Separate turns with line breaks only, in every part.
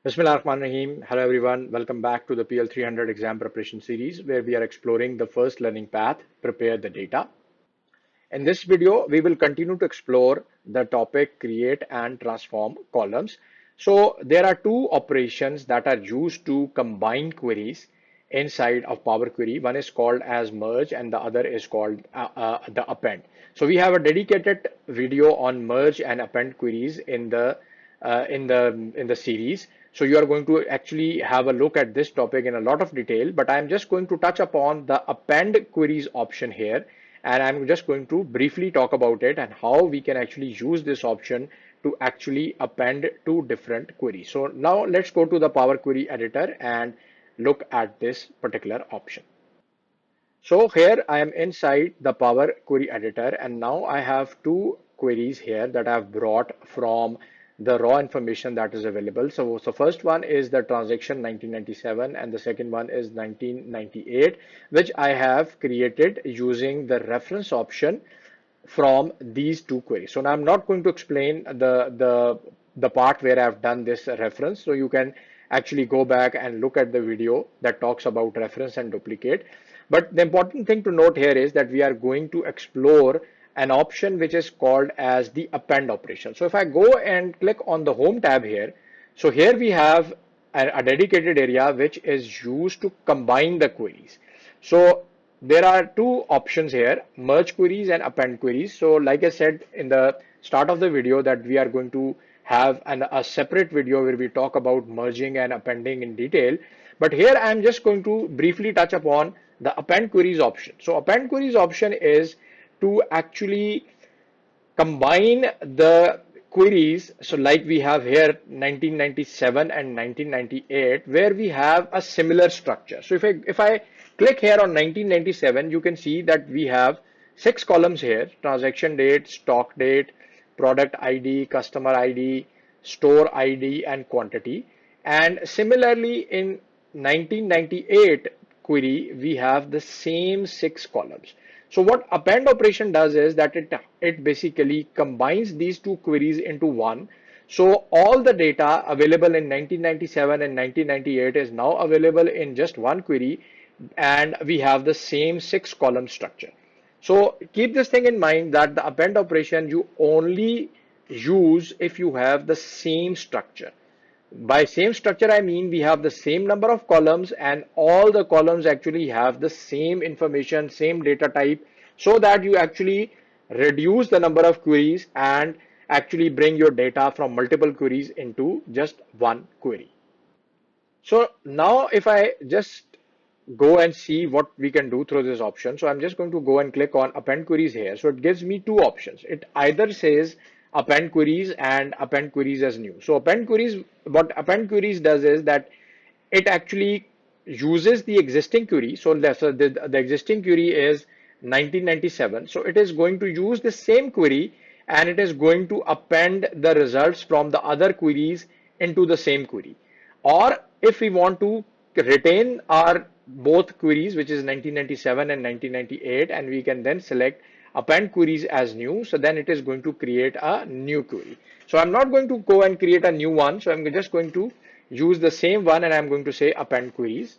Bismillahirrahmanirrahim. Hello everyone. Welcome back to the PL-300 exam preparation series where we are exploring the first learning path, prepare the data. In this video, we will continue to explore the topic create and transform columns. So there are two operations that are used to combine queries inside of Power Query. One is called as merge and the other is called the append. So we have a dedicated video on merge and append queries in the series. So you are going to actually have a look at this topic in a lot of detail, but I'm just going to touch upon the append queries option here, and I'm just going to briefly talk about it and how we can actually use this option to actually append two different queries. So now let's go to the Power Query editor and look at this particular option. So here I am inside the Power Query editor, and now I have two queries here that I've brought from the raw information that is available. So first one is the transaction 1997 and the second one is 1998, which I have created using the reference option from these two queries. So now I'm not going to explain the part where I've done this reference. So you can actually go back and look at the video that talks about reference and duplicate. But the important thing to note here is that we are going to explore an option which is called as the append operation. So if I go and click on the home tab here, so here we have a dedicated area which is used to combine the queries. So there are two options here, merge queries and append queries. So like I said in the start of the video that we are going to have a separate video where we talk about merging and appending in detail. But here I'm just going to briefly touch upon the append queries option. So append queries option is to actually combine the queries. So like we have here 1997 and 1998 where we have a similar structure. So if I click here on 1997, you can see that we have 6 columns here: transaction date, stock date, product ID, customer ID, store ID, and quantity. And similarly in 1998 query, we have the same 6 columns. So what append operation does is that it basically combines these two queries into one. So all the data available in 1997 and 1998 is now available in just one query, and we have the same 6 column structure. So keep this thing in mind that the append operation you only use if you have the same structure. By same structure, I mean we have the same number of columns and all the columns actually have the same information, same data type, so that you actually reduce the number of queries and actually bring your data from multiple queries into just one query. So now if I just go and see what we can do through this option. So I'm just going to go and click on append queries here. So it gives me two options. It either says append queries and append queries as new. So append queries, what append queries does is that it actually uses the existing query. So the existing query is 1997. So it is going to use the same query and it is going to append the results from the other queries into the same query. Or if we want to retain our both queries, which is 1997 and 1998, and we can then select append queries as new, so then it is going to create a new query. So I'm not going to go and create a new one, so I'm just going to use the same one and I'm going to say append queries,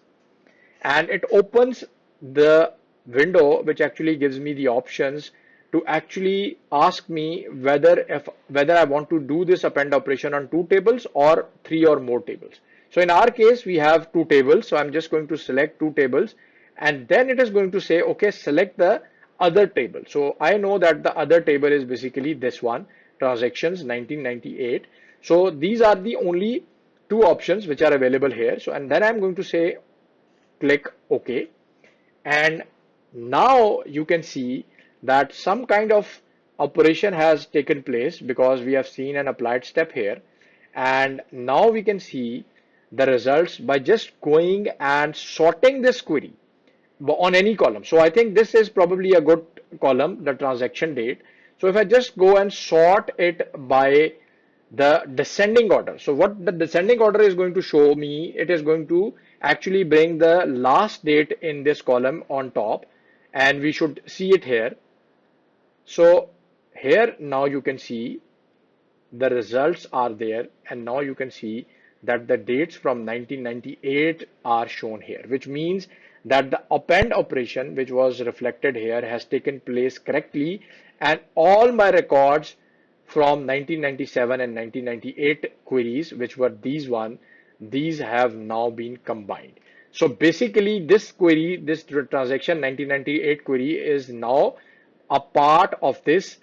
and it opens the window which actually gives me the options to actually ask me whether I want to do this append operation on 2 tables or 3 or more tables. So in our case, we have 2 tables. So I'm just going to select 2 tables and then it is going to say, okay, select the other table. So I know that the other table is basically this one, transactions 1998. So these are the only two options which are available here. So, and then I'm going to say, click OK. And now you can see that some kind of operation has taken place because we have seen an applied step here. And now we can see the results by just going and sorting this query on any column. So I think this is probably a good column, the transaction date. So if I just go and sort it by the descending order. So what the descending order is going to show me, it is going to actually bring the last date in this column on top, and we should see it here. So here now you can see the results are there, and now you can see that the dates from 1998 are shown here, which means that the append operation, which was reflected here, has taken place correctly, and all my records from 1997 and 1998 queries, which were these have now been combined. So basically, this query, this transaction 1998 query is now a part of this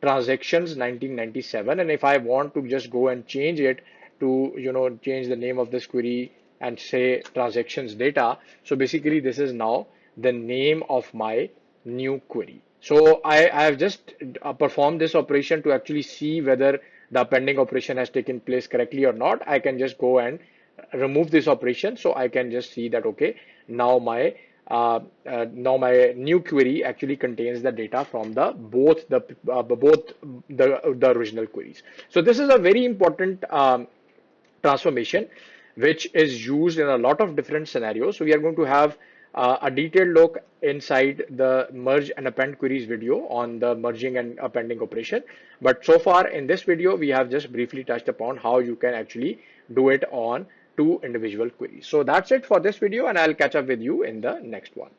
transactions 1997. And if I want to just go and change it to, change the name of this query and say transactions data, so basically this is now the name of my new query. So I have just performed this operation to actually see whether the appending operation has taken place correctly or not. I can just go and remove this operation, so I can just see that okay, now my new query actually contains the data from the both the original queries. So this is a very important transformation which is used in a lot of different scenarios. So we are going to have a detailed look inside the merge and append queries video on the merging and appending operation. But so far in this video, we have just briefly touched upon how you can actually do it on two individual queries. So that's it for this video, and I'll catch up with you in the next one.